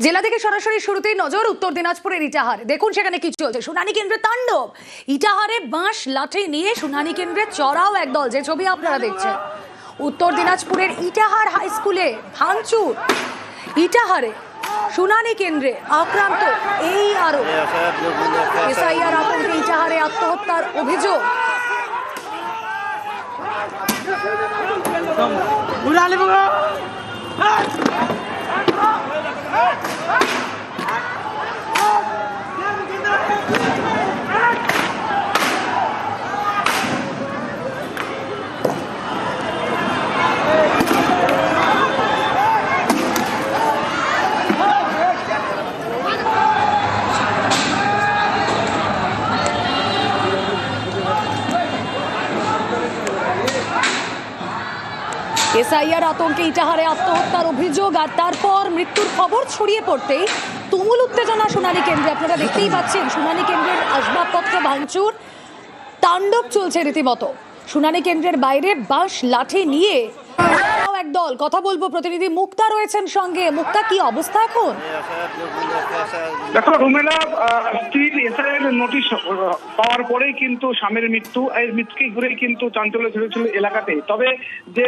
জেলা থেকে সরাসরি শুরুতেই নজর উত্তর দিনাজপুরের ইটাহার। দেখুন সেখানে কি চলছে। শুনানি কেন্দ্রে তাণ্ডব। ইটাহারে বাঁশ লাঠি নিয়ে শুনানি কেন্দ্রে চড়াও একদল, যে ছবি আপনারা দেখছেন। উত্তর দিনাজপুরের ইটাহার হাই স্কুলে ভাঙচুর। ইটাহারে শুনানি কেন্দ্রে আক্রান্ত এই আরো এসআইআর আতঙ্কে ইটাহারে আত্মহত্যার অভিযোগ। এসআইআর আতঙ্কে ইটাহারে আত্মহত্যার অভিযোগ, আর তারপর মৃত্যুর খবর ছড়িয়ে পড়তেই তুমুল উত্তেজনা শুনানি কেন্দ্রে। আপনারা দেখতেই পাচ্ছেন শুনানি কেন্দ্রের আসবাবপত্র ভাঙচুর, তাণ্ডব চলছে রীতিমতো। শুনানি কেন্দ্রের বাইরে বাঁশ লাঠি নিয়ে একদল। কথা বলবো, প্রতিনিধি মুক্তা রয়েছেন সঙ্গে। মুক্তা, কি অবস্থা এখন? দেখো রুমেলা, স্ত্রীর এসআইআর নোটিশ পাওয়ার পরেই কিন্তু স্বামীর মৃত্যু, এই মৃত্যুকে ঘুরেই কিন্তু চাঞ্চল্য ছেড়েছিল এলাকাতে। তবে যে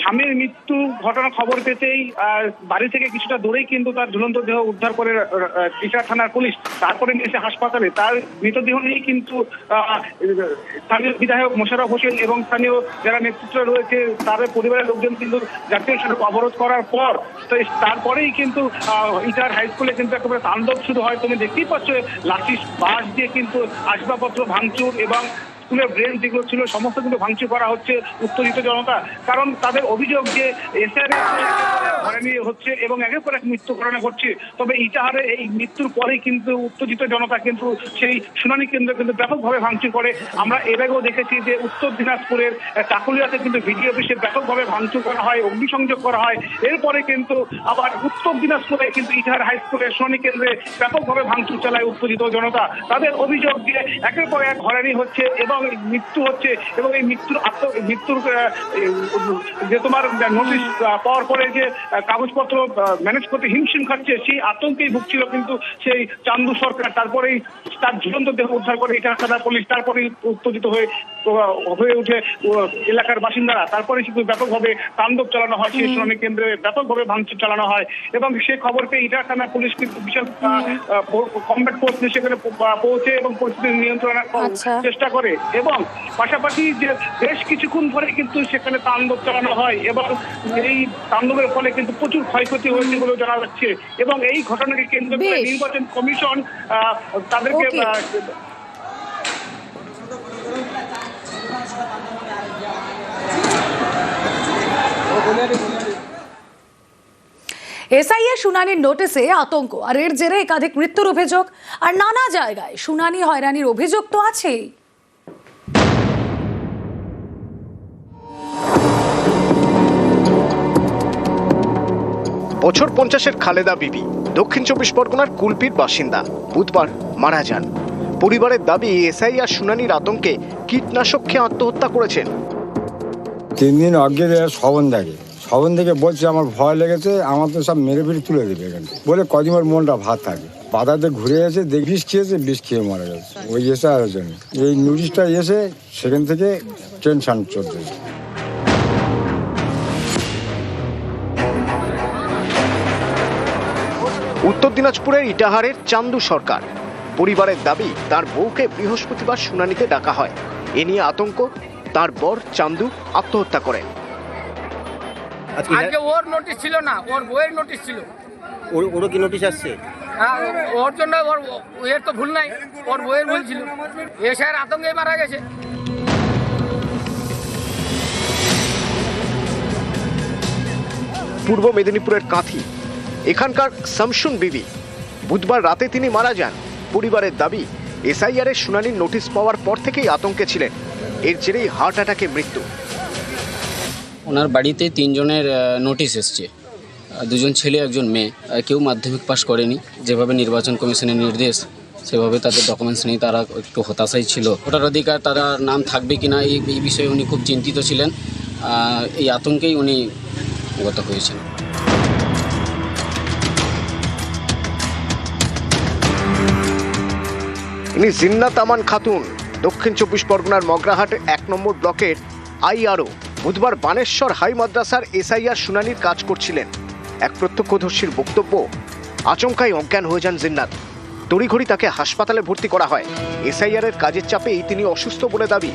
স্বামীর মৃত্যু ঘটনার খবর পেতেই বাড়ি থেকে কিছুটা দূরেই কিন্তু তার ঝুলন্ত দেহ উদ্ধার করে ইটাহার থানার পুলিশ। তারপরে এসে হাসপাতালে তার মৃতদেহ নিয়েই কিন্তু স্থানীয় বিধায়ক মোশাররফ হোসেন এবং স্থানীয় যারা নেতৃত্ব রয়েছে তাদের পরিবারের লোকজন কিন্তু জাতীয় সড়ক অবরোধ করার পর তারপরেই কিন্তু ইটাহার হাই স্কুলে কিন্তু একেবারে তাণ্ডব শুরু হয়। তুমি দেখতেই পাচ্ছ লাঠি বাঁশ দিয়ে কিন্তু আসবাবপত্র ভাঙচুর এবং স্কুলের ব্রেঞ্চ যেগুলো ছিল সমস্ত কিন্তু ভাঙচুর করা হচ্ছে উত্তেজিত জনতা। কারণ তাদের অভিযোগ যে এসআইআর নিয়ে হচ্ছে এবং একের পর এক মৃত্যু ঘটনা ঘটছে। তবে ইটাহারে এই মৃত্যুর পরেই কিন্তু উত্তেজিত জনতা কিন্তু সেই শুনানি কেন্দ্র কিন্তু ব্যাপকভাবে ভাঙচুর করে। আমরা এর আগেও দেখেছি যে উত্তর দিনাজপুরের চাকুলিয়াতে কিন্তু ভিডিও অফিসে ব্যাপকভাবে ভাঙচুর করা হয়, অগ্নিসংযোগ করা হয়। এরপরে কিন্তু আবার উত্তর দিনাজপুরে কিন্তু ইটাহার হাই স্কুলের শুনানি কেন্দ্রে ব্যাপকভাবে ভাঙচুর চালায় উত্তেজিত জনতা। তাদের অভিযোগ যে একের পর এক হয়রানি হচ্ছে এবং মৃত্যু হচ্ছে এবং এই মৃত্যুর যে তোমার নোটিশ পাওয়ার পরে যে কাগজপত্র ম্যানেজ করতে হিমশিম খাচ্ছে, সেই আতঙ্কেই ভুগছিল কিন্তু সেই চান্দু সরকার। তারপরেই তার ঝুলন্ত দেহ উদ্ধার করে ইটাহার থানা পুলিশ। তারপরেই উত্তেজিত হয়ে উঠে এলাকার বাসিন্দারা। তারপরে কিন্তু ব্যাপকভাবে তাণ্ডব চালানো হয়, সেই শুনানি কেন্দ্রে ব্যাপকভাবে ভাঙচুর চালানো হয় এবং সেই খবর পেয়ে ইটাহার থানা পুলিশ কিন্তু বিশাল কমব্যাট ফোর্স সেখানে পৌঁছে এবং পরিস্থিতি নিয়ন্ত্রণের চেষ্টা করে। এবং পাশাপাশি যে বেশ কিছুক্ষণ ধরে কিন্তু সেখানে তাণ্ডব চালানো হয় এবং এই তাণ্ডবের ফলে কিন্তু প্রচুর ক্ষয়ক্ষতি হয়েছে বলে জানা যাচ্ছে। এবং এই ঘটনাকে কেন্দ্র করে নির্বাচন কমিশন তাদেরকে এসআইআর শুনানির নোটিশে আতঙ্ক, আর এর জেরে একাধিক মৃত্যুর অভিযোগ, আর নানা জায়গায় শুনানি হয়রানির অভিযোগ তো আছেই। বছর 50-এর খালেদা বিবি দক্ষিণ 24 পরগনার কুলপির বাসিন্দা বুধবার মারা যান। পরিবারের দাবি এসআইআর শুনানির আতঙ্কে কীটনাশক খেয়ে আত্মহত্যা করেছেন। 3 দিন আগে শবন থেকে বলছে আমার ভয় লেগেছে, আমার তো সব মেরে ফেরে তুলে দেবে এখান থেকে বলে কদিনের মনটা ভাত থাকে। বাধাতে ঘুরে এসে বিষ খেয়েছে, বিষ খেয়ে মারা গেছে ওই এসআইআর জন্য। এই নোটিশটা এসে সেখান থেকে টেনশন চলতেছে। উত্তর দিনাজপুরের ইটাহারের চান্দু সরকার। পরিবারের দাবি তার বউকে বৃহস্পতিবার শুনানিতে ডাকা হয়। এ নিয়ে আতঙ্ক, তার বর চান্দু আত্মহত্যা করেন। আজকে ওর নোটিশ ছিল না, ওর বউয়ের নোটিশ ছিল। ওরও কি নোটিশ আসছে? হ্যাঁ, ওর জন্য এর তো ভুল নাই, ওর বউয়ের ভুল ছিল। এসআইআর আতঙ্কে মারা গেছে। পূর্ব মেদিনীপুরের কাঁথি এখানকার শামসুন বিবি। বুধবার রাতে তিনি মারা যান। পরিবারের দাবি এসআইআরের শুনানির নোটিশ পাওয়ার পর থেকেই আতঙ্কে ছিলেন। এর জেরেই হার্ট অ্যাটাকে মৃত্যু। ওনার বাড়িতে 3 জনের নোটিশ এসছে, 2 জন ছেলে 1 জন মেয়ে। কেউ মাধ্যমিক পাস করেনি, যেভাবে নির্বাচন কমিশনের নির্দেশ সেভাবে তাদের ডকুমেন্টস নেই। তারা একটু হতাশাই ছিল। ভোটার অধিকার তারা নাম থাকবে কিনা এই বিষয়ে উনি খুব চিন্তিত ছিলেন। এই আতঙ্কেই উনি গত হয়েছেন। ইনি জিন্নাত আমান খাতুন, দক্ষিণ 24 পরগনার মগরাহাট 1 নম্বর ব্লকের আইআরও। বুধবার বানেশ্বর হাই মাদ্রাসার এসআইআর শুনানির কাজ করছিলেন। এক প্রত্যক্ষদর্শীর বক্তব্য, আচমকাই অজ্ঞান হয়ে যান জিন্নাত। তড়িঘড়ি তাকে হাসপাতালে ভর্তি করা হয়। এসআইআর এর কাজের চাপেই তিনি অসুস্থ বলে দাবি।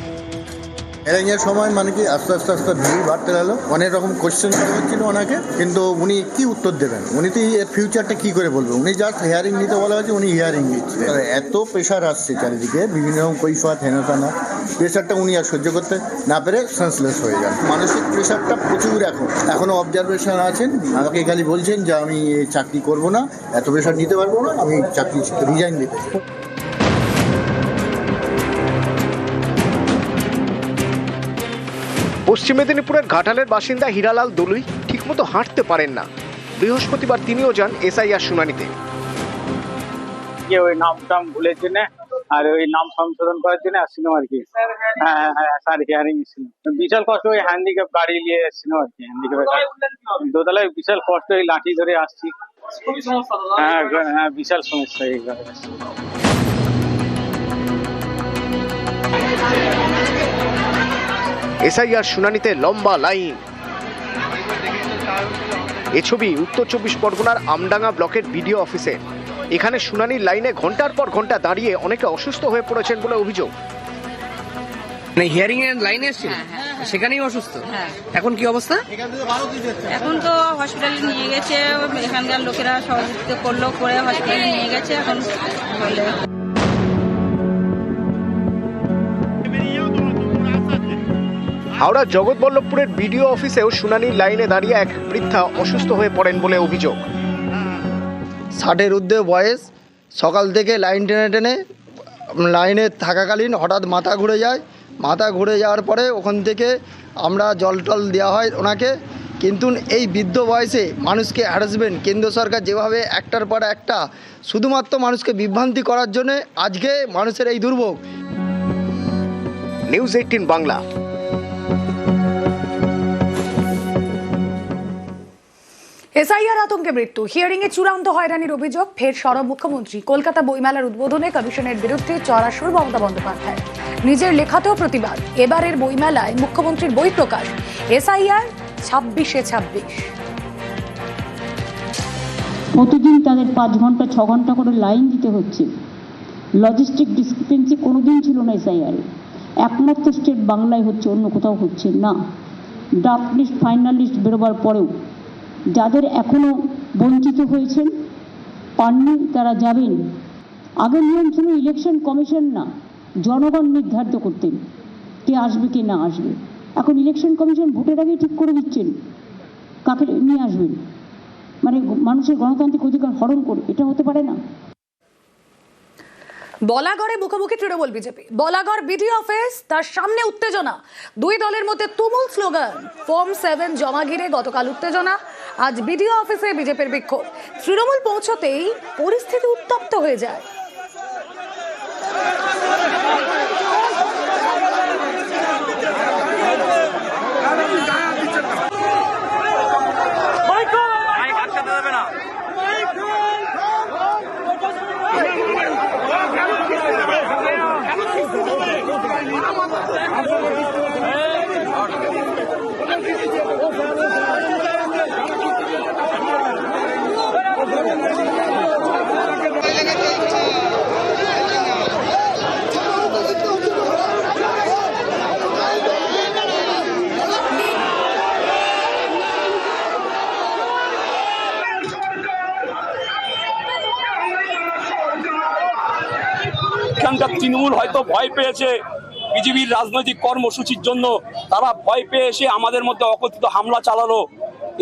হিয়ারিংয়ের সময় মানে কি আস্তে আস্তে ভিড় বাড়তে গেল, অনেক রকম কোয়েশ্চেন করা হচ্ছিল ওনাকে, কিন্তু উনি কি উত্তর দেবেন? উনি তো এর ফিউচারটা কি করে বলবেন? উনি জাস্ট হিয়ারিং নিতে বলা হয়েছে, উনি হিয়ারিং দিচ্ছিলেন। এত প্রেশার আসছে চারিদিকে, বিভিন্ন রকম কৈফিয়ত হেনস্থানা, প্রেশারটা উনি আর সহ্য করতে না পেরে সেন্সলেস হয়ে যান। মানসিক প্রেশারটা প্রচুর এখনো অবজারভেশন আছেন। আমাকে খালি বলছেন যে আমি চাকরি করব না, এত প্রেশার নিতে পারবো না, আমি চাকরি রিজাইন দিতে। পশ্চিম মেদিনীপুরের ঘাটালের বাসিন্দা হীরালাল দলুই ঠিকমতো হাঁটতে পারেন না। বৃহস্পতিবার তিনিও যান এসআইআর শুনানিতে। ওই নাম টাম ভুলেছে না, আর ওই নাম সংশোধন করার জন্য আসছিলাম আর কি। হ্যাঁ, স্যার হিয়ারিং ছিল, বিশাল কষ্ট। ওই হ্যান্ডিক্যাপ গাড়ি নিয়ে এসেছিলাম আর কি। হ্যান্ডিক্যাপের দোতলায় বিশাল কষ্ট, ওই লাঠি ধরে আসছি। হ্যাঁ, বিশাল সমস্যা এইভাবে। এসআইআর শুনানিতে লম্বা লাইন। এ ছবি উত্তর 24 পরগনার আমডাঙ্গা ব্লকের বিডিও অফিসে। এখানে শুনানির লাইনে ঘন্টার পর ঘন্টা দাঁড়িয়ে অনেকে অসুস্থ হয়ে পড়েছেন বলে অভিযোগ। হিয়ারিং এর লাইনে এসেছিল, সেখানেই অসুস্থ। এখন কি অবস্থা? এখন তো হসপিটালে নিয়ে গেছে, এখানকার লোকেরা সহযোগিতা করলো, করে হসপিটালে নিয়ে গেছে। এখন বলে হাওড়া জগৎবল্লভপুরের বিডিও অফিসেও শুনানির লাইনে দাঁড়িয়ে এক বৃদ্ধা অসুস্থ হয়ে পড়েন বলে অভিযোগ। 60-এর ঊর্ধ্বে বয়স, সকাল থেকে লাইন টেনে টেনে লাইনে থাকাকালীন হঠাৎ মাথা ঘুরে যায়। মাথা ঘুরে যাওয়ার পরে ওখান থেকে আমরা জল টল দেওয়া হয় ওনাকে। কিন্তু এই বৃদ্ধ বয়সে মানুষকে হ্যারাসমেন্ট, কেন্দ্র সরকার যেভাবে একটার পর একটা শুধুমাত্র মানুষকে বিভ্রান্তি করার জন্য আজকে মানুষের এই দুর্ভোগ। নিউজ 18 বাংলা। এসআইআর আতঙ্কে মৃত্যু, হিয়ারিং এ চূড়ান্ত হয়রানির অভিযোগ ফের সরব মুখ্যমন্ত্রী। কলকাতা বইমেলার উদ্বোধনে কমিশনের বিরুদ্ধে চড়া সুর মমতা বন্দ্যোপাধ্যায়। নিজের লেখাতেও প্রতিবাদ। এবারের বইমেলায় মুখ্যমন্ত্রীর বই প্রকাশ, এসআইআর 26-26। প্রতিদিন তাদের 5 ঘন্টা 6 ঘন্টা করে লাইন দিতে হচ্ছে। লজিস্টিক ডিসক্রিপেন্সি কোনোদিন ছিল না এসআইআর। একমাত্র স্টেট বাংলায় হচ্ছে, অন্য কোথাও হচ্ছে না। ড্রাফট লিস্ট, ফাইনাল লিস্ট বেরোবার পরেও যাদের এখনো বঞ্চিত হয়েছেন, পাননি, তারা যাবেন। আগের নিয়ম ছিল ইলেকশন কমিশন না, জনগণ নির্ধারিত করতেন কে আসবে কে না আসবে। এখন ইলেকশন কমিশন ভোটের আগেই ঠিক করে দিচ্ছেন কাকে নিয়ে আসবেন। মানে মানুষের গণতান্ত্রিক অধিকার হরণ করে, এটা হতে পারে না। বলাগড়ে মুখোমুখি Trinamool BJP. Balagarh BDO office, তার সামনে উত্তেজনা। দুই দলের মধ্যে তুমুল স্লোগান। ফর্ম 7 জমা ঘিরে গতকাল উত্তেজনা, আজ বিডিও অফিসে বিজেপির বিক্ষোভ। তৃণমূল পৌঁছতেই পরিস্থিতি উত্তপ্ত হয়ে যায়। এখানকার তৃণমূল হয়তো ভয় পেয়েছে বিজেপির রাজনৈতিক কর্মসূচির জন্য। তারা ভয় পেয়ে এসে আমাদের মধ্যে অকথিত হামলা চালালো।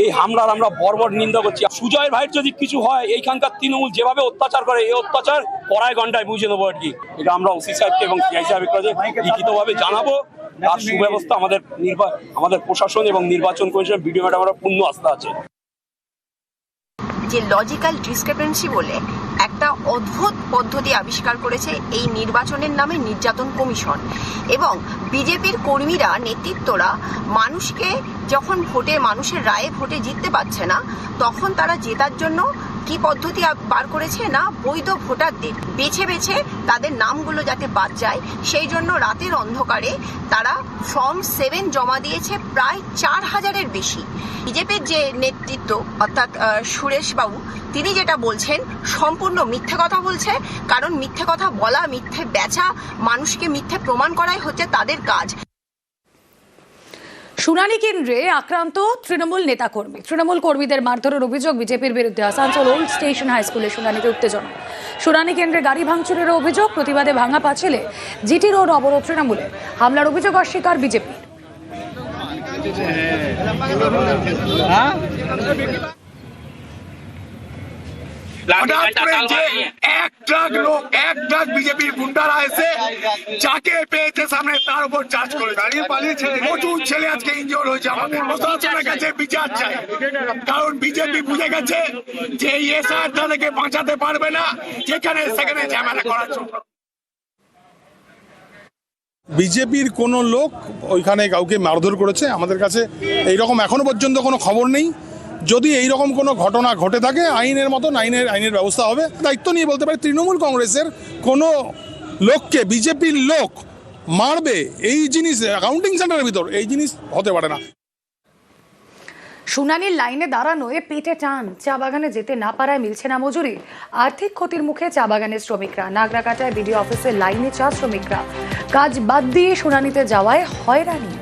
এই হামলার আমরা বর্বর নিন্দা করছি। সুজয় ভাইয়ের যদি কিছু হয়, এইখানকার তৃণমূল যেভাবে অত্যাচার করে, এই অত্যাচার পড়ায় ঘন্টায় বুঝে নেবো আর কি। এটা আমরা ওসি সাহেবকে এবং সিআই সাহেবের কাছে লিখিতভাবে জানাবো। তার সুব্যবস্থা আমাদের প্রশাসন এবং নির্বাচন কমিশন বিডিও ম্যাডাম আমরা পূর্ণ আস্থা আছে। যে লজিক্যাল ডিসক্রিপেন্সি বলে একটা অদ্ভুত পদ্ধতি আবিষ্কার করেছে এই নির্বাচনের নামে নির্যাতন কমিশন। এবং বিজেপির কর্মীরা, নেতৃত্বরা মানুষকে যখন মানুষের রায়ে ভোটে জিততে পারছে না, তখন তারা জেতার জন্য কি পদ্ধতি বার করেছে না, বৈধ ভোটারদের বেছে বেছে তাদের নামগুলো যাতে বাদ যায় সেই জন্য রাতের অন্ধকারে তারা ফর্ম 7 জমা দিয়েছে প্রায় 4000-এর বেশি। বিজেপির যে নেতৃত্ব অর্থাৎ সুরেশ বাবু, তিনি যেটা বলছেন সম্পূর্ণ মিথ্যে কথা বলছে, কারণ মিথ্যে কথা বলা, মিথ্যে বেচা, মানুষকে মিথ্যে প্রমাণ করাই হচ্ছে তাদের কাজ। শুনানি কেন্দ্রে আক্রান্ত তৃণমূল নেতাকর্মী, তৃণমূল কর্মীদের মারধরের অভিযোগ বিজেপির বিরুদ্ধে। আসানসোল ওল্ড স্টেশন হাই স্কুলে শুনানিতে উত্তেজনা। শুনানি কেন্দ্রে গাড়ি ভাঙচুরের অভিযোগ, প্রতিবাদে ভাঙা পাঁচিলে জিটি রোড অবরোধ তৃণমূলের। হামলার অভিযোগ অস্বীকার বিজেপি। এক ট্রাক বিজেপির গুন্ডারা এসে যাকে পেয়েছে সামনে তার উপর চার্জ করে পালিয়েছে। প্রচুর ছেলে আজকে ইনজিওর হয়েছে। আমাদের প্রশাসনের কাছে বিচার চাই, কারণ বিজেপি বুঝে গেছে যে এই এসআর তাদেরকে বাঁচাতে পারবে না, যেখানে সেখানে ঝামেলা করার জন্য। বিজেপির কোনো লোক ওইখানে কাউকে মারধর করেছে আমাদের কাছে এইরকম এখনো পর্যন্ত কোনো খবর নেই। যদি এইরকম কোনো ঘটনা ঘটে থাকে আইনের মতন আইনের ব্যবস্থা হবে। দায়িত্ব নিয়ে বলতে পারি তৃণমূল কংগ্রেসের কোনো লোককে বিজেপির লোক মারবে, এই জিনিস অ্যাকাউন্টিং সেন্টারের ভিতর এই জিনিস হতে পারে না। শুনানির লাইনে দাঁড়ানোয় পেটে টান, চা বাগানে যেতে না পারায় মিলছে না মজুরি। আর্থিক ক্ষতির মুখে চা বাগানের শ্রমিকরা। নাগরাকাটায় বিডিও অফিসে লাইনে চা শ্রমিকরা। কাজ বাদ দিয়ে শুনানিতে যাওয়ায় হয়রানি।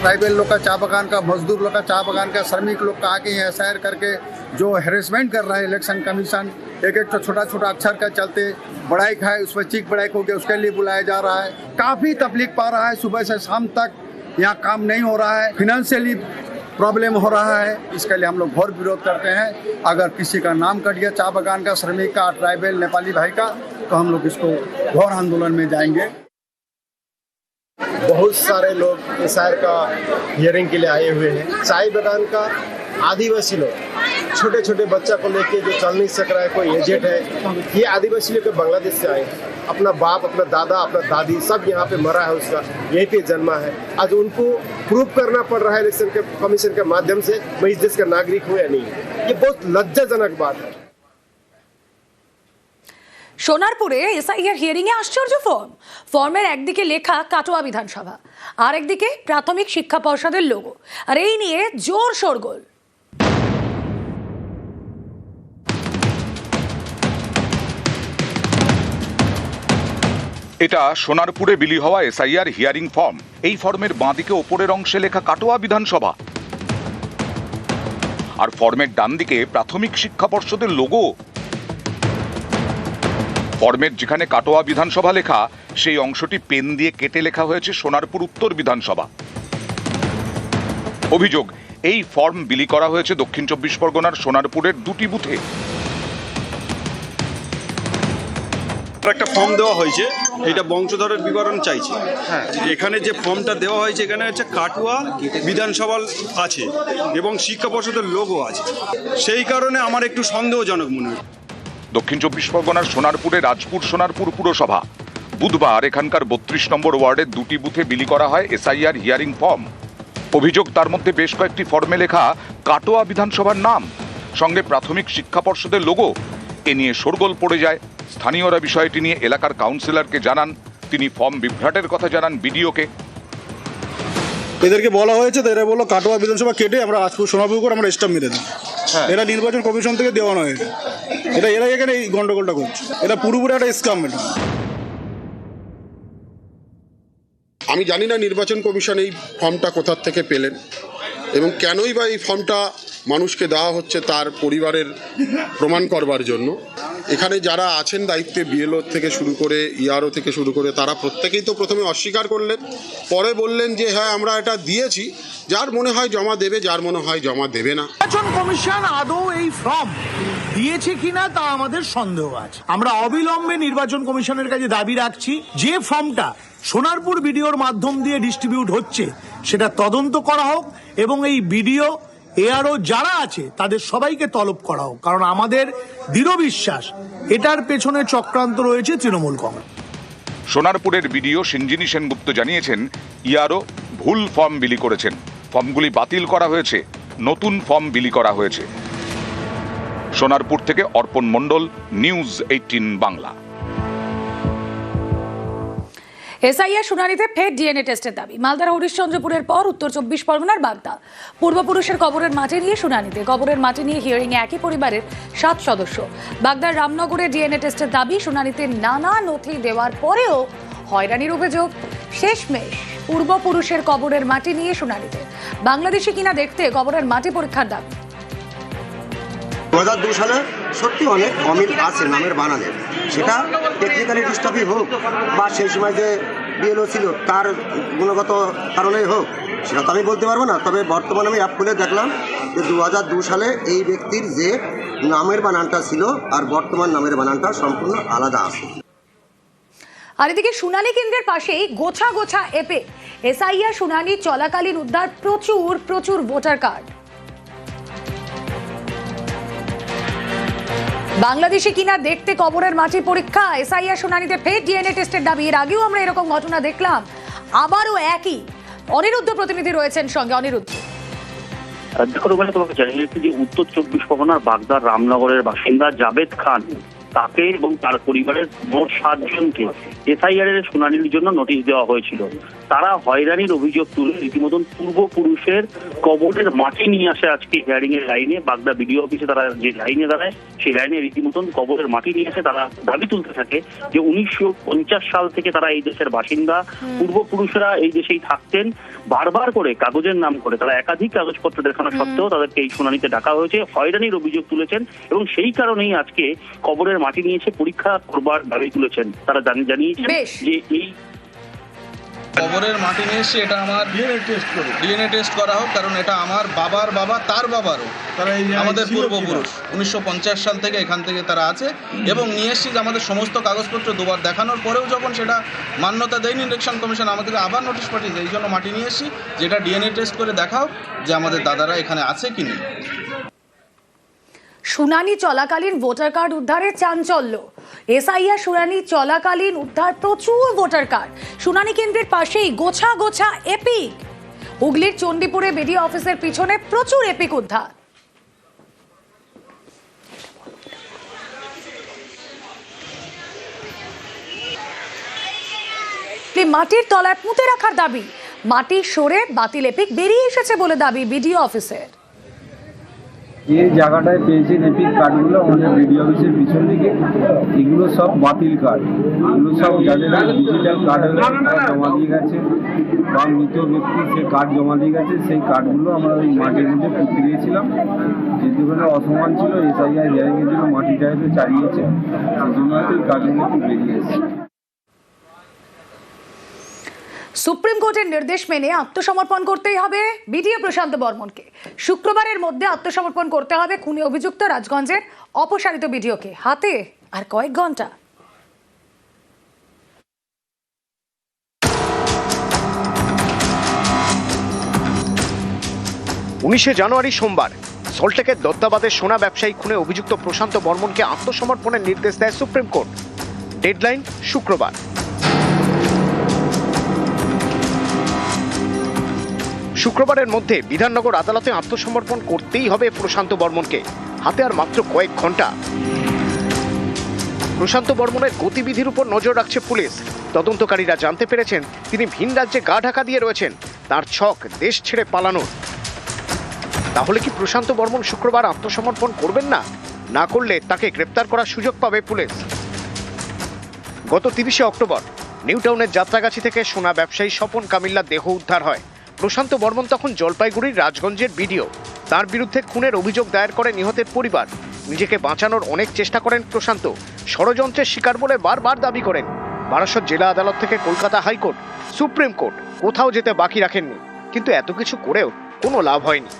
ट्राइबल लोग का चाय बगान का, मजदूर लोग का चाय बगान का, श्रमिक लोग का आके यहाँ एसआईआर करके जो हेरेसमेंट कर रहा है इलेक्शन कमीशन, एक तो छोटा छोटा अक्षर का चलते बढ़ाई खाए, उसमें चीख बढ़ाई हो गया, उसके लिए बुलाया जा रहा है। काफ़ी तकलीफ पा रहा है, सुबह से शाम तक यहाँ काम नहीं हो रहा है, फिनेंशियली प्रॉब्लम हो रहा है। इसके लिए हम लोग घोर विरोध करते हैं। अगर किसी का नाम कट गया चाय बगान का, श्रमिक का, ट्राइबल नेपाली भाई का, तो हम लोग इसको घोर आंदोलन में जाएंगे। बहुत सारे लोग एसआईआर का हियरिंग के लिए आए हुए हैं। चाय बागान का आदिवासी लोग, छोटे छोटे बच्चा को लेके जो चल नहीं सक रहा है, कोई एजेड है, ये आदिवासी लोग बांग्लादेश से आए हैं। अपना बाप, अपना दादा, अपना दादी सब यहाँ पे मरा है, उसका यहीं पे जन्मा है। आज उनको प्रूव करना पड़ रहा है इलेक्शन के कमीशन के माध्यम से मैं इस देश का नागरिक हूँ या नहीं। ये बहुत लज्जाजनक बात है। সোনারপুরে এসআইআর হিয়ারিং এ আশ্চর্য ফর্মের একদিকে লেখা কাটোয়া বিধানসভা, আর একদিকে প্রাথমিক শিক্ষা পর্ষদের লোগো, আর এই নিয়ে জোর শোরগোল। এটা সোনারপুরে বিলি হওয়া এসআইআর হিয়ারিং ফর্ম। এই ফর্মের বাঁদিকে ওপরের অংশে লেখা কাটোয়া বিধানসভা, আর ফর্মের ডান দিকে প্রাথমিক শিক্ষা পর্ষদের লোগো। ফর্মের যেখানে কাটোয়া বিধানসভা লেখা, সেই অংশটি পেন দিয়ে কেটে লেখা হয়েছে সোনারপুর উত্তর বিধানসভা। অভিযোগ, এই ফর্ম বিলি করা হয়েছে দক্ষিণ 24 পরগনার সোনারপুরের দুটি বুথে। একটা ফর্ম দেওয়া হয়েছে, এটা বংশধরের বিবরণ চাইছে। হ্যাঁ, এখানে যে ফর্মটা দেওয়া হয়েছে এখানে হচ্ছে কাটোয়া বিধানসভা আছে এবং শিক্ষা পর্ষদের লোগো আছে, সেই কারণে আমার একটু সন্দেহজনক মনে হয়। দক্ষিণ 24 পরগনার সোনারপুরে রাজপুর সোনারপুর পুরসভা। বুধবার এখানকার 32 নম্বর ওয়ার্ডের দুটি বুথে বিলি করা হয় এসআইআর হিয়ারিং ফর্ম। অভিযোগ, তার মধ্যে বেশ কয়েকটি ফর্মে লেখা কাটোয়া বিধানসভার নাম, সঙ্গে প্রাথমিক শিক্ষা পর্ষদের লোগো। এ নিয়ে শোরগোল পড়ে যায়। স্থানীয়রা বিষয়টি নিয়ে এলাকার কাউন্সিলরকে জানান। তিনি ফর্ম বিভ্রাটের কথা জানান বিডিওকে। এদেরকে বলা হয়েছে, তো এরা বললো কাটোয়া বিধানসভা কেটে আমরা রাজপুর সোনারপুর করে আমরা স্টাম্প মেরে দিই। এরা নির্বাচন কমিশন থেকে দেওয়া নয়, এটা এরা এখানে এই গন্ডগোলটা করছে। এটা পুরোপুরি একটা স্ক্যাম। এটা আমি জানি না নির্বাচন কমিশন এই ফর্মটা কোথার থেকে পেলেন এবং কেনই বা এই ফর্মটা মানুষকে দেওয়া হচ্ছে তার পরিবারের প্রমাণ করবার জন্য। এখানে যারা আছেন দায়িত্বে, বিএলও থেকে শুরু করে ইআরও থেকে শুরু করে, তারা প্রত্যেকেই তো প্রথমে অস্বীকার করলেন, পরে বললেন যে হ্যাঁ আমরা এটা দিয়েছি, যার মনে হয় জমা দেবে, যার মনে হয় জমা দেবে না। নির্বাচন কমিশন আদৌ এই ফর্ম দিয়েছে কিনা তা আমাদের সন্দেহ আছে। আমরা অবিলম্বে নির্বাচন কমিশনের কাছে দাবি রাখছি, যে ফর্মটা সোনারপুর বিডিওর মাধ্যম দিয়ে ডিস্ট্রিবিউট হচ্ছে সেটা তদন্ত করা হোক এবং এই বিডিও এআরও যারা আছে তাদের সবাইকে তলব করা হোক, কারণ আমাদের দৃঢ় বিশ্বাস এটার পেছনে চক্রান্ত রয়েছে তৃণমূল কংগ্রেস। সোনারপুরের বিডিও সিঞ্জিনী সেনগুপ্ত জানিয়েছেন, ইআরও ভুল ফর্ম বিলি করেছেন। ফর্মগুলি বাতিল করা হয়েছে, নতুন ফর্ম বিলি করা হয়েছে। সোনারপুর থেকে অর্পণ মণ্ডল, নিউজ 18 বাংলা। এসআইআর শুনানিতে ফের ডিএনএ টেস্টের দাবি। মালদার হরিশ্চন্দ্রপুরের পর উত্তর 24 পরগনার বাগদা। পূর্বপুরুষের কবরের মাটি নিয়ে শুনানিতে, কবরের মাটি নিয়ে হিয়ারিং এ একই পরিবারের 7 সদস্য। বাগদার রামনগরে ডিএনএ টেস্টের দাবি। শুনানিতে নানা নথি দেওয়ার পরেও হয়রানির অভিযোগ। শেষমেশ পূর্বপুরুষের কবরের মাটি নিয়ে শুনানিতে। বাংলাদেশি কিনা দেখতে কবরের মাটি পরীক্ষার দাবি। 2002 সালে সত্যি অনেক অমিল আছে নামের বানানের, সেটা টেকনিক্যালি ডিস্টার্বই হোক বা সেই সময় যে বিএলও ছিল তার গুণগত কারণেই হোক, সেটা তো আমি বলতে পারবো না। তবে বর্তমানে আমি অ্যাপ খুলে দেখলাম যে 2002 সালে এই ব্যক্তির যে নামের বানানটা ছিল আর বর্তমান নামের বানানটা সম্পূর্ণ আলাদা আছে। আর এদিকে শুনানি কেন্দ্রের পাশেই গোছা গোছা এপে এসআইআর শুনানি চলাকালীন উদ্ধার প্রচুর ভোটার কার্ড। বাংলাদেশি কিনা দেখতে কবরের মাটি পরীক্ষা। এসআইআর শুনানিতে ফের ডিএনএ টেস্টের দাবি। এর আগেও আমরা এরকম ঘটনা দেখলাম, আবারও একই। অনিরুদ্ধ প্রতিনিধি রয়েছেন সঙ্গে। অনিরুদ্ধ, দেখো রুমেলা, তোমাকে জানিয়ে দিচ্ছি যে উত্তর 24 পরগনার বাগদার রামনগরের বাসিন্দা জাবেদ খান, তাকে এবং তার পরিবারের মোট 7 জনকে এসআইআর এর শুনানির জন্য নোটিশ দেওয়া হয়েছিল। তারা হয়রানির অভিযোগ তুলে রীতিমতন পূর্বপুরুষের কবরের মাটি নিয়ে আসে আজকে হিয়ারিং এর লাইনে। বাগদা বিডিও অফিসে তারা যে লাইনে দাঁড়ায়, সেই লাইনে রীতিমতন কবরের মাটি নিয়ে এসে তারা দাবি তুলতে থাকে যে 1950 সাল থেকে তারা এই দেশের বাসিন্দা, পূর্বপুরুষরা এই দেশেই থাকতেন। বারবার করে কাগজের নাম করে তারা একাধিক কাগজপত্র দেখানো সত্ত্বেও তাদেরকে এই শুনানিতে ডাকা হয়েছে। হয়রানির অভিযোগ তুলেছেন এবং সেই কারণেই আজকে কবরের মাটি নিয়েছে পরীক্ষা করবার দাবি তুলেছেন। তারা জানিয়েছেন যে এই কবরের মাটি নিয়ে এসে এটা আমার ডিএনএ টেস্ট করা হোক, কারণ এটা আমার বাবার বাবা, তার বাবারও, আমাদের পূর্বপুরুষ 1950 সাল থেকে এখান থেকে তারা আছে। এবং নিয়ে এসেছি যে আমাদের সমস্ত কাগজপত্র দুবার দেখানোর পরেও যখন সেটা মান্যতা দেয়নি ইলেকশন কমিশন, আমাদেরকে আবার নোটিশ পাঠিয়েছে। এই জন্য মাটি নিয়ে এসেছি যেটা ডিএনএ টেস্ট করে দেখাও যে আমাদের দাদারা এখানে আছে কি নেই। শুনানি চলাকালীন ভোটার কার্ড উদ্ধারে চাঞ্চল্য। এসআইআর শুনানি চলাকালীন উদ্ধার প্রচুর ভোটার কার্ড। শুনানি কেন্দ্রের পাশেই গোছা গোছা এপিক। হুগলির চণ্ডীপুরে বিডিও অফিসের পিছনে প্রচুর এপিক উদ্ধার। মাটির তলায় পুঁতে রাখার দাবি। মাটি সরে বাতিল এপিক বেরিয়ে এসেছে বলে দাবি বিডিও অফিসের। এই জায়গাটায় পেয়েছেন এপিক কার্ডগুলো আমাদের বিডিও অফিসের পিছন দিকে। এগুলো সব বাতিল কার্ড, এগুলো সব যাদের ডিজিটাল কার্ড জমা দিয়ে গেছে বা মৃত ব্যক্তি সে কার্ড জমা দিয়ে গেছে, সেই কার্ডগুলো আমরা ওই মাটির মধ্যে পুঁতে দিয়েছিলাম। যেহেতু অসমান ছিল, এসআইআর হিয়ারিংয়ের জন্য মাটিটা হয়তো চালিয়েছে, সেই জন্য হয়তো এই কার্ডগুলো একটু বেরিয়ে এসেছে। সুপ্রিম কোর্টের নির্দেশ মেনে আত্মসমর্পণ করতেই হবে বিডিও প্রশান্ত বর্মনকে। শুক্রবারের মধ্যে আত্মসমর্পণ করতে হবে খুনে অভিযুক্ত রাজগঞ্জের অপসারিত বিডিওকে। হাতে আর কয়েক ঘন্টা। 19 জানুয়ারি সোমবার সল্টলেকের দত্তাবাদের সোনা ব্যবসায়ী খুনে অভিযুক্ত প্রশান্ত বর্মনকে আত্মসমর্পণের নির্দেশ দেয় সুপ্রিম কোর্ট। ডেডলাইন শুক্রবার। শুক্রবারের মধ্যে বিধাননগর আদালতে আত্মসমর্পণ করতেই হবে প্রশান্ত বর্মনকে। হাতে আর মাত্র কয়েক ঘন্টা। প্রশান্ত বর্মনের গতিবিধির উপর নজর রাখছে পুলিশ। তদন্তকারীরা জানতে পেরেছেন তিনি ভিন রাজ্যে গা ঢাকা দিয়ে রয়েছেন, তার ছক দেশ ছেড়ে পালানোর। তাহলে কি প্রশান্ত বর্মন শুক্রবার আত্মসমর্পণ করবেন না? না করলে তাকে গ্রেপ্তার করার সুযোগ পাবে পুলিশ। গত 30শে অক্টোবর নিউ টাউনের যাত্রাগাছি থেকে সোনা ব্যবসায়ী স্বপন কামিল্লার দেহ উদ্ধার হয়। প্রশান্ত বর্মন তখন জলপাইগুড়ির রাজগঞ্জের বিডিও। তার বিরুদ্ধে খুনের অভিযোগ দায়ের করে নিহতের পরিবার। নিজেকে বাঁচানোর অনেক চেষ্টা করেন প্রশান্ত। ষড়যন্ত্রের শিকার বলে বারবার দাবি করেন। বারাসত জেলা আদালত থেকে কলকাতা হাইকোর্ট, সুপ্রিম কোর্ট, কোথাও যেতে বাকি রাখেননি। কিন্তু এত কিছু করেও কোনো লাভ হয়নি।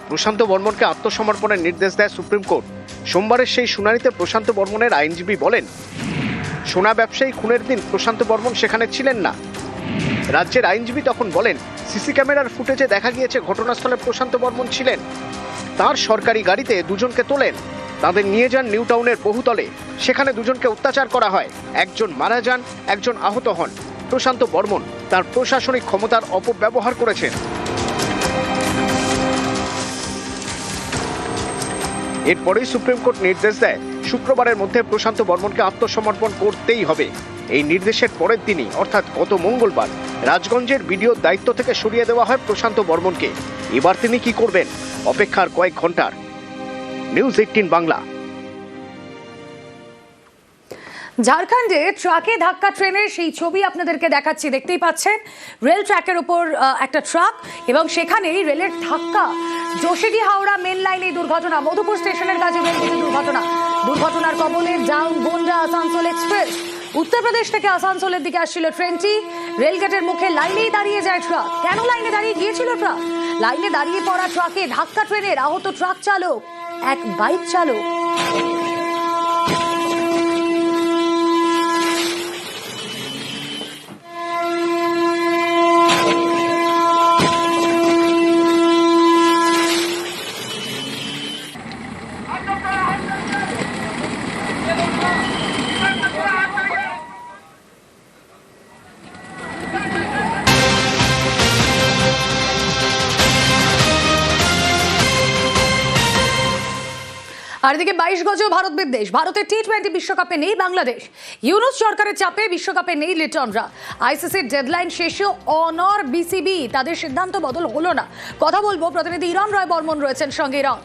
প্রশান্ত বর্মনকে আত্মসমর্পণের নির্দেশ দেয় সুপ্রিম কোর্ট। সোমবারের সেই শুনানিতে প্রশান্ত বর্মনের আইনজীবী বলেন, সোনা ব্যবসায়ী খুনের দিন প্রশান্ত বর্মন সেখানে ছিলেন না। রাজ্যের আইনজীবী তখন বলেন, সিসি ক্যামেরার ফুটেজে দেখা গিয়েছে ঘটনাস্থলে প্রশান্ত বর্মন ছিলেন। তার সরকারি গাড়িতে দুজনকে তোলেন, তাদের নিয়ে যান নিউ টাউনের বহুতলে। সেখানে দুজনকে অত্যাচার করা হয়, একজন মারা যান, একজন আহত হন। প্রশান্ত বর্মন তার প্রশাসনিক ক্ষমতার অপব্যবহার করেছেন। এরপরেই সুপ্রিম কোর্ট নির্দেশ দেয় শুক্রবারের মধ্যে প্রশান্ত বর্মনকে আত্মসমর্পণ করতেই হবে। এই নির্দেশের পরের দিনই অর্থাৎ গত মঙ্গলবার রাজগঞ্জের বিডিওর দায়িত্ব থেকে সরিয়ে দেওয়া হয় প্রশান্ত বর্মনকে। এবার তিনি কি করবেন, অপেক্ষার কয়েক ঘন্টার। নিউজ 18 বাংলা। ঝাড়খণ্ডে ট্রাকে ধাক্কা ট্রেনের সেই ছবি আপনাদেরকে দেখাচ্ছি, দেখতেই পাচ্ছেন রেল ট্র্যাকের উপর একটা ট্রাক এবং সেখানেই রেলের ধাক্কা। যোশীডি হাওড়া মেন লাইনে দুর্ঘটনা, মধুপুর স্টেশনের কাছে রেলগেটে দুর্ঘটনার কবলে ডাউন গোন্ডা আসানসোল এক্সপ্রেস। উত্তরপ্রদেশ থেকে আসানসোলের দিকে আসছিল ট্রেনটি, রেলগেটের মুখে লাইনেই দাঁড়িয়ে যায় ট্রাক। কেন লাইনে দাঁড়িয়ে গিয়েছিল ট্রাক? লাইনে দাঁড়িয়ে পড়া ট্রাকে ধাক্কা ট্রেনের, আহত ট্রাক চালক, এক বাইক চালক। আর এদিকে 22 গজেও ভারত বিদ্বেষ। ভারতের টি20 বিশ্বকাপে নেই বাংলাদেশ। ইউনুস সরকারের চাপে বিশ্বকাপে নেই লিটনরা। আইসিসির ডেডলাইন শেষেও অনর বিসিবি, তাদের সিদ্ধান্ত বদল হলো না। কথা বলবো, প্রতিনিধি ইরণ রয় বর্মন রয়েছেন সঙ্গে। ইরণ,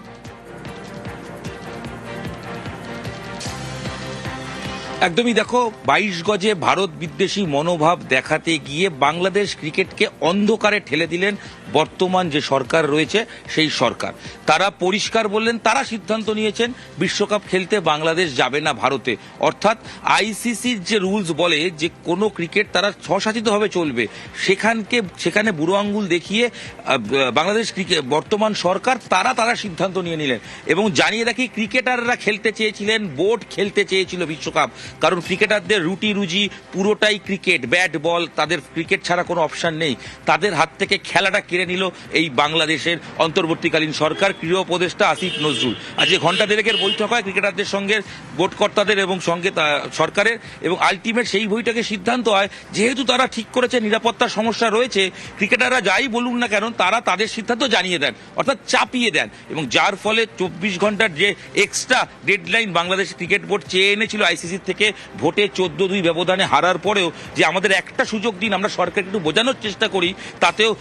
একদমই দেখো, 22 গজে ভারত বিদ্বেষী মনোভাব দেখাতে গিয়ে বাংলাদেশ ক্রিকেটকে অন্ধকারে ঠেলে দিলেন বর্তমান যে সরকার রয়েছে সেই সরকার। তারা পরিষ্কার বললেন, তারা সিদ্ধান্ত নিয়েছেন বিশ্বকাপ খেলতে বাংলাদেশ যাবে না ভারতে। অর্থাৎ আইসিসির যে রুলস বলে যে কোনো ক্রিকেট তারা স্বশাসিতভাবে চলবে, সেখানে বুড়ো আঙ্গুল দেখিয়ে বাংলাদেশ ক্রিকেট বর্তমান সরকার তারা সিদ্ধান্ত নিয়ে নিলেন। এবং জানিয়ে রাখি, ক্রিকেটাররা খেলতে চেয়েছিলেন, বোর্ড খেলতে চেয়েছিল বিশ্বকাপ, কারণ ক্রিকেটারদের রুজি পুরোটাই ক্রিকেট, ব্যাট বল, তাদের ক্রিকেট ছাড়া কোনো অপশন নেই। তাদের হাত থেকে খেলাটা কেড়ে নিল এই বাংলাদেশের অন্তর্বর্তীকালীন সরকার, ক্রীড়া উপদেষ্টা আসিফ নজরুল। আজকে ঘন্টা দেড়েকের বৈঠক হয় ক্রিকেটারদের সঙ্গে, বোর্ড কর্তাদের এবং সঙ্গে সরকারের, এবং আলটিমেট সেই বৈঠকে সিদ্ধান্ত হয় যেহেতু তারা ঠিক করেছে নিরাপত্তার সমস্যা রয়েছে, ক্রিকেটাররা যাই বলুন না কেন তারা তাদের সিদ্ধান্ত জানিয়ে দেন, অর্থাৎ চাপিয়ে দেন। এবং যার ফলে 24 ঘন্টার যে extra deadline Bangladesh cricket board চেয়ে এনেছিল আইসিসি থেকে, ভোটে 14-2 ব্যবধানে হারার পরেও যে আমাদের একটা সুযোগ দিন, আমরা সরকারকে একটু বোঝানোর চেষ্টা করি, তাতেও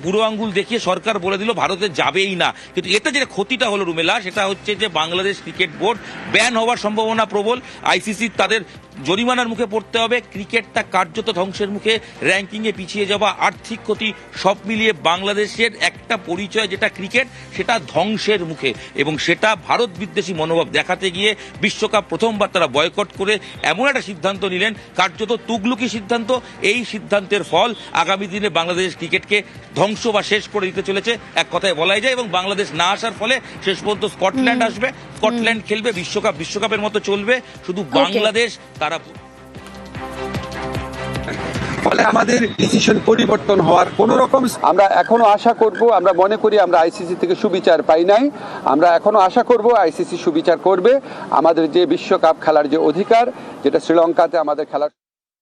বুড়ো আঙ্গুল দেখিয়ে সরকার বলে দিল ভারতে যাবেই না। কিন্তু এতে যে ক্ষতিটা হলো রুমেলা, সেটা হচ্ছে যে বাংলাদেশ ক্রিকেট বোর্ড ব্যান হওয়ার সম্ভাবনা প্রবল। আইসিসি তাদের জরিমানার মুখে পড়তে হবে, ক্রিকেটটা কার্যত ধ্বংসের মুখে, র্যাঙ্কিংয়ে পিছিয়ে যাওয়া, আর্থিক ক্ষতি, সব মিলিয়ে বাংলাদেশের একটা পরিচয় যেটা ক্রিকেট, সেটা ধ্বংসের মুখে। এবং সেটা ভারত বিদ্বেষী মনোভাব দেখাতে গিয়ে বিশ্বকাপ প্রথমবার তারা বয়কট করে এমন একটা সিদ্ধান্ত নিলেন, কার্যত তুগলুকি সিদ্ধান্ত। এই সিদ্ধান্তের ফল আগামী দিনে বাংলাদেশ ক্রিকেটকে ধ্বংস বা শেষ করে দিতে চলেছে, এক কথায় বলাই যায়। এবং বাংলাদেশ না আসার ফলে শেষ পর্যন্ত স্কটল্যান্ড আসবে, স্কটল্যান্ড খেলবে, বিশ্বকাপের মতো চলবে, শুধু বাংলাদেশ তারা। ফলে আমাদের ডিসিশন পরিবর্তন হওয়ার কোন রকম আমরা এখনো আশা করব, আমরা মনে করি আমরা আইসিসি থেকে সুবিচার পাই নাই, আমরা এখনো আশা করব আইসিসি সুবিচার করবে। আমাদের যে বিশ্বকাপ খেলার যে অধিকার, যেটা শ্রীলঙ্কাতে আমাদের খেলার